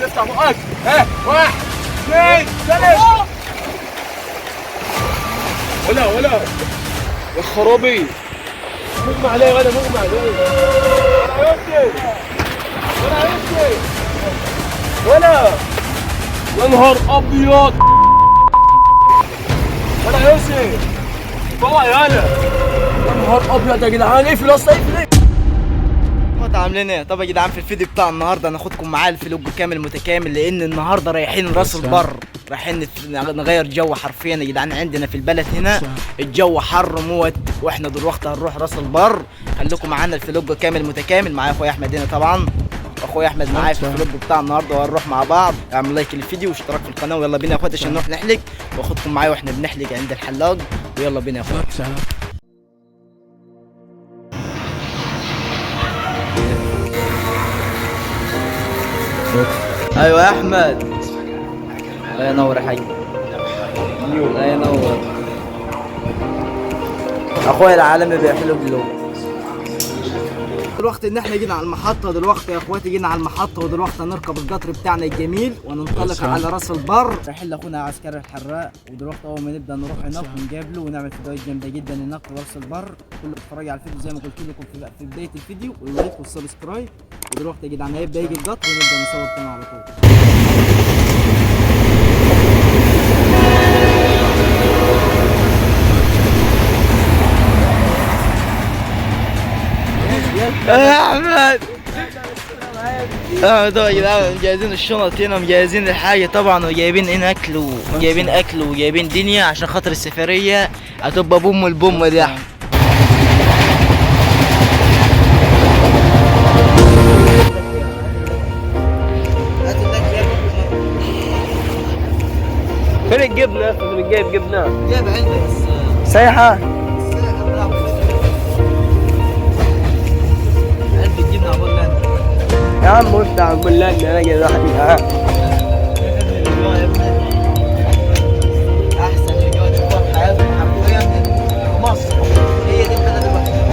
افتح بقك. ها 1 2 3. ولا يا خرابي، مغمى عليا ولا مغمى عليا. ولا يا نهار ابيض. ولا يوسف طلع يالا. يا نهار ابيض يا جدعان، اقفل يا اسطى اقفل. عاملين ايه؟ طب يا جدعان في الفيديو بتاع النهارده هناخدكم معايا الفلوج كامل متكامل، لان النهارده رايحين راس البر، رايحين نغير جو حرفيا يا جدعان. عندنا في البلد هنا الجو حر موت، واحنا دلوقتي هنروح راس البر. خليكم معانا الفلوج كامل متكامل. معايا اخويا احمد هنا طبعا، اخويا احمد معايا في الفلوج بتاع النهارده، وهنروح مع بعض. اعمل لايك للفيديو واشتراك في القناه، ويلا بينا يا اخواتي عشان نروح نحلق، واخدكم معايا واحنا بنحلق عند الحلاق، ويلا بينا يا اخواتي. ايوه يا احمد، الله ينور يا حاج، الله ينور اخويا العالمي بيحلو باللون. دلوقتي ان احنا جينا على المحطه دلوقتي يا اخواتي، جينا على المحطه ودلوقتي هنركب القطر بتاعنا الجميل وننطلق على راس البر. رايحين لاخونا عسكري الحراق، ودلوقتي اول ما نبدا نروح هناك ونقابله ونعمل فيديوهات جامده جدا هناك في راس البر. كله اتفرج على الفيديو زي ما قلت لكم في بدايه الفيديو، واللايك والسبسكرايب. ودلوقتي يا جدعان هيبدا يجي القطر ونبدا نصور تاني على طول. يا احمد يا جدعان، مجهزين الشنط هنا، مجهزين الحاجه طبعا، وجايبين هنا اكل وجايبين اكل وجايبين دنيا عشان خاطر السفريه هتبقى بوم البوم دي. فين الجبنه يا اخي؟ اللي جايب جبنه جايب عندك سايحه. علبه جبنه عبالنا يا عم افتح اقول لك انا جاي لوحدي. احسن فيديوهات تشوفها في حياتك حرفيا في مصر، هي دي البلد الوحيده.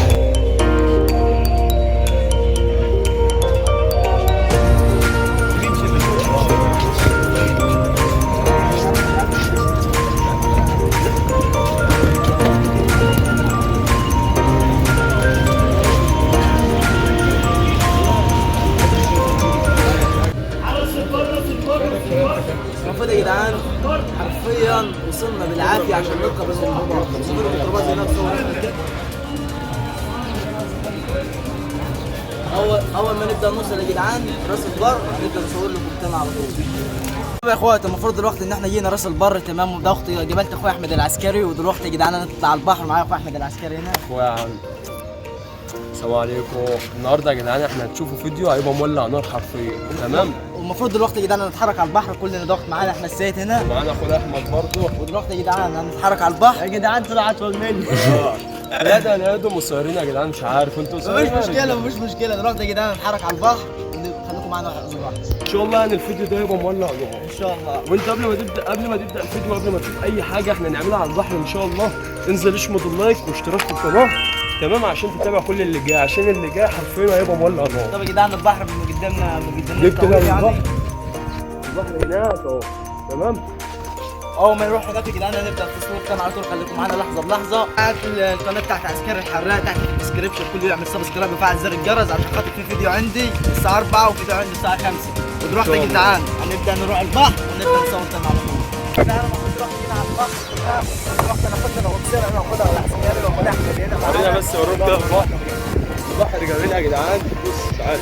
المفروض يا جدعان حرفيا وصلنا بالعافيه عشان نركب الميكروباص. شوفوا الميكروباص هناك صور. اول ما نبدا نوصل يا جدعان راس البر هنبدا نصور لكم تاني على طول. يا اخوات المفروض دلوقتي ان احنا جينا راس البر تمام، وضغط جبلت اخويا احمد العسكري، ودلوقتي يا جدعان نطلع على البحر. معايا اخويا احمد العسكري هنا. اخويا السلام عليكم. النهارده يا جدعان احنا هتشوفوا فيديو هيبقى مولع نار حرفيا تمام. والمفروض دلوقتي يا جدعان نتحرك على البحر، كلنا ضغط. معانا احمد السيد هنا، معانا اخويا احمد برضه. ودلوقتي يا جدعان هنتحرك على البحر. يا جدعان طلع اطول مني. لا ده انا يا مصورين يا جدعان، مش عارف انتوا مفيش مشكله. دلوقتي يا جدعان نتحرك على البحر، خليكم معانا على البحر ان شاء الله. يعني الفيديو ده هيبقى مولع نار ان شاء الله. وانت قبل ما تبدا الفيديو، قبل ما تشوف اي حاجه احنا نعملها على البحر ان شاء الله، انزل اشمط اللايك واشتراك في القناه تمام، عشان تتابع كل اللي جاي، عشان اللي جاي حرفيا هيبقى مولع نار. طب يا جدعان البحر من قدامنا جبت بقى يعني. البحر هناك اهو تمام. اول ما نروح هناك يا جدعان هنبدا التصوير تاني على طول. خليكم معانا لحظه بلحظه. القناه بتاعت عسكري الحراق تحت في الديسكربشن، كله يعمل سبسكرايب ويفعل زر الجرس عشان خاطر في فيديو عندي الساعه 4 وفيديو عندي الساعه 5. ودلوقتي يا جدعان هنبدا نروح البحر ونبدا نصور تاني على طول. انا المفروض رحت على البحر دلوقتي، انا كنت بصير انا واخدها على العسكري واخد احمد هنا خلينا بس اوريك ده البحر جميل يا جدعان. بص تعالى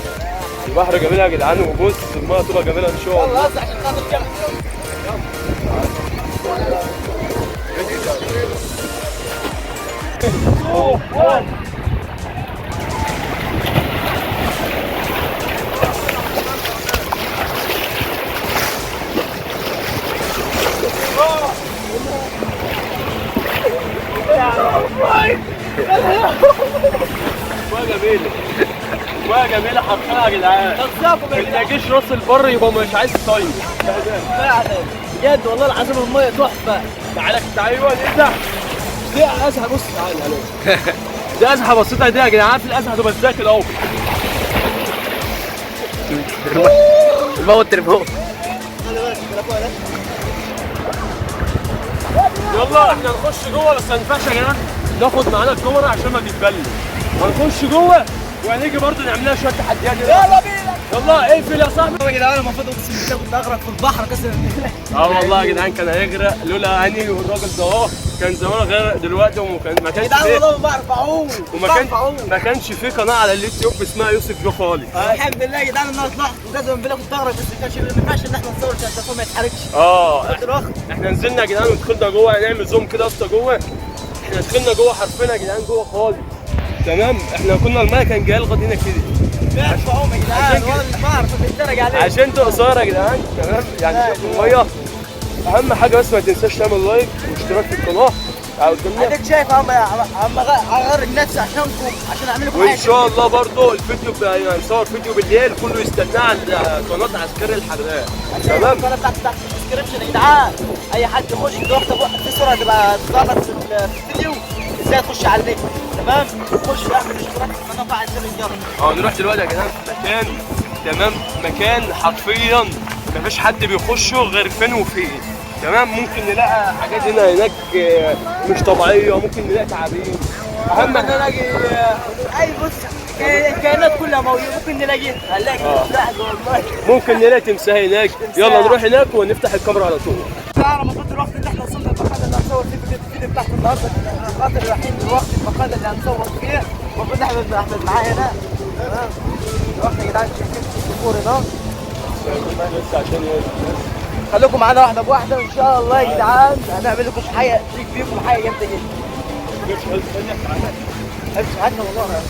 البحر جميل يا جدعان، وبص الميه تبقى جميله ان شاء الله. يلا عشان خاطر كام جميله حرفيا يا جدعان. اللي ما يجيش راس البر يبقى مش عايز يصيف فعلا بجد والله العظيم الميه تحفه. تعالى ايوه ازحف. دي ازحف، بص تعالى دي ازحف بسيطه دي يا جدعان. في الازحف تبقى ازاي كده اهو. تليفون التليفون. يلا احنا نخش جوه، بس ما ينفعش يا جدعان ناخد معانا الكاميرا عشان ما تتبلش. هنخش جوه وهنيجي برضه نعمل لها شويه تحديات. يلا بينا. يلا اقفل يا صاحبي. يا جدعان المفروض اقسم بالله كنت اغرق في البحر قسما بالله. والله يا جدعان كان هيغرق لولا هاني والراجل ده اهو، كان زمان غرق دلوقتي ما يا كانش جدعان فيه والله ما بعرف اعوم. ما كانش فيه قناه على اليوتيوب اسمها يوسف جو خالص. الحمد لله يا جدعان ان انا طلعت وقسما بالله كنت اغرق، بس ما ينفعش ان احنا نصور عشان التليفون ما يتحركش. دلوقتي احنا نزلنا يا جدعان ودخلنا جوه، هنعمل زوم كده يا اسطى جوه. احنا دخلنا جوه حرفيا يا جدعان جوه خالص. تمام، احنا كنا المايه كان جاي لغايه هنا كده. بعرف اعوم يا جدعان والله مش بعرف اتفرج عليه. عشان انتوا قصيره يا جدعان. تمام يعني شوفوا الميه. اهم حاجه بس ما تنساش تعمل لايك واشتراك في القناه. اديك شايف عم اغرق نفسي عشانكم عشان اعمل لكم حاجه. وان شاء الله برضه الفيديو هنصور فيديو بالليل كله يستناه عند قناه عسكري الحراق. تمام، القناه بتاعتي تحت في الديسكربشن يا جدعان، اي حد يخش دلوقتي في صوره هتبقى تظهر في الفيديو ازاي تخش على النت. تمام، خش اعمل اشتراك في القناه وفعل زر الجرس. نروح دلوقتي يا جدعان في مكان. تمام، مكان حرفيا مفيش حد بيخشه غير فين وفين. تمام، ممكن نلاقي حاجات هنا هناك مش طبيعيه، ممكن نلاقي تعابين. اهم حاجه نلاقي اي بص الكائنات كلها موجوده، ممكن نلاقيها. هنلاقي تمساح والله، ممكن نلاقي تمساح هناك. يلا نروح هناك ونفتح الكاميرا على طول. انا المفروض الوقت اللي احنا وصلنا المكان اللي هنصور فيه الفيديو بتاعت النهارده، خاطر رايحين دلوقتي المكان اللي هنصور فيه. المفروض احمد معايا هنا. تمام، رحنا يا جدعان شايفين الديكور هنا. بس عشان خليكم معانا واحده بواحده وان شاء الله يا جدعان هنعمل لكم حاجه تليق بيكم، حاجه جامده جدا. امشي عنا والله.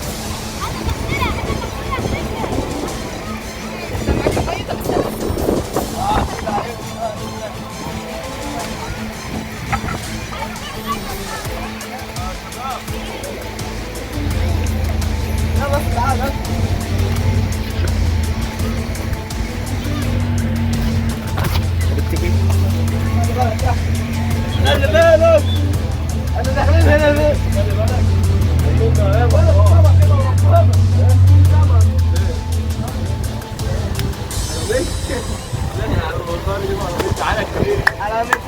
يلا تعال. خلي بالك احنا داخلين هنا ليه؟ خلي بالك تعالى كبير. علامات.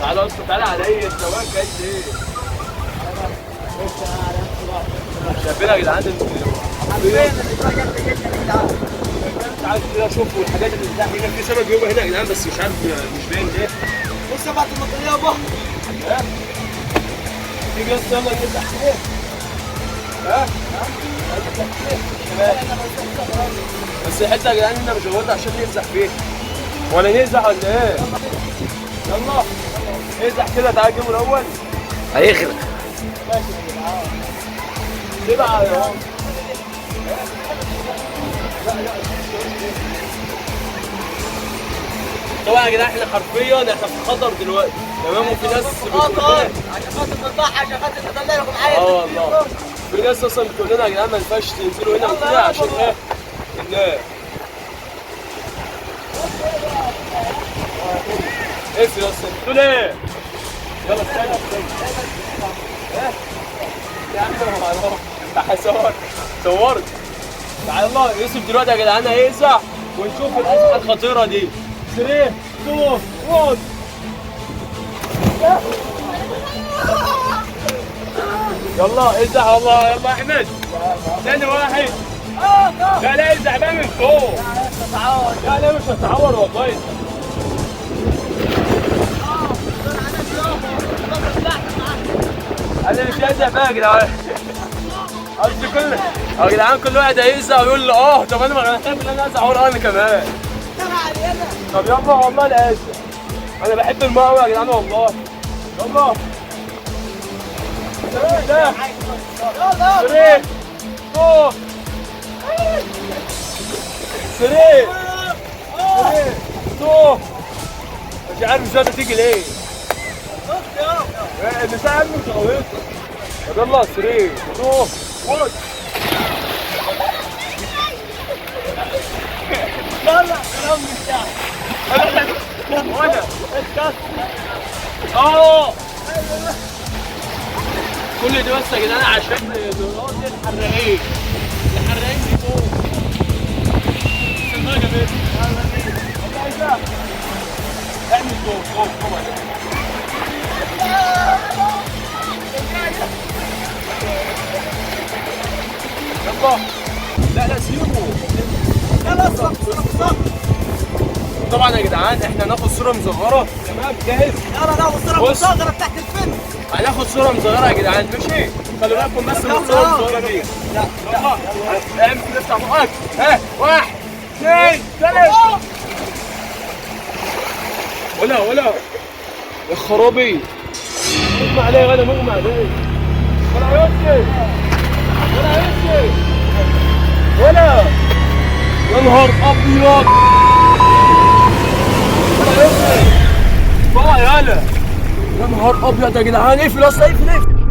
تعالى يا اسطى، تعالى عليا انت واقف قد ايه؟ شايفين يا جدعان تعالى كده شوفوا الحاجات اللي تحت هنا. في سمك جوه هنا يا جدعان بس مش عارف مش باين ايه. بص يا بعد المطريه يابا. تيجي يا اسطى يلا نفتح ايه؟ بس الحته يا جدعان هنا مش واخدها عشان نمسح فيه. ولا نمسح ولا ايه؟ يلا امسح كده. تعالى جيبه الاول. هيغرق. ماشي يا جدعان. تبع يا طبعا يا جدعان احنا حرفيا احنا في خطر دلوقتي. تمام، وفي ناس خطر عشان خاطر نضحي، عشان خاطر ندلعكم معايا. والله في ناس اصلا بتقول لنا يا جدعان ما ينفعش تنزلوا هنا وكده عشان ايه؟ الناس. اقفل يا اسطى، بتقول ايه؟ يلا استنى. يا عم انا صورت. تعالى يلا يوسف دلوقتي يا جدعان هيقزع ونشوف الازمه الخطيره دي. 3 2 1. يلا ازع والله. يلا يا احمد ثاني واحد. لا ازع بقى من فوق. لا مش هتعور والله. انا مش هزع بقى يا جدعان. قصدي يا جدعان كل واحد هيزع ويقول لي طب انا ما خايف ان انا ازع انا كمان. طب يلا والله لا ازع. انا بحب الماء قوي يا جدعان والله. يلا 3 2 مش عارف ازاي بتيجي ليه؟ المساحة مش غويطة. طب يلا 3 2 1. يلا كلام مش وانا اه كل دي بس يا جدعان عشان دول الحراقين دي فوق. استنى يا جماعه والله عايزها اعمل فوق يلا. لا سيبه. يلا طبعا يا جدعان احنا هناخد صوره مصغره. تمام جاهز؟ يلا لا والصورة مصغرة بتاعت الفيلم. هناخد صوره مصغره يا جدعان ماشي؟ خلي بالكم بس من الصوره المصغره دي. لا اعمل كده افتح بقك. ها 1 2 3 ولا يا خرابي مغمى عليه ولا مغمى عليه ولا يسكت ولا يا نهار ابيض ولا يسكت بقى يالا يا نهار ابيض يا جدعان اقفل اصلا اقفل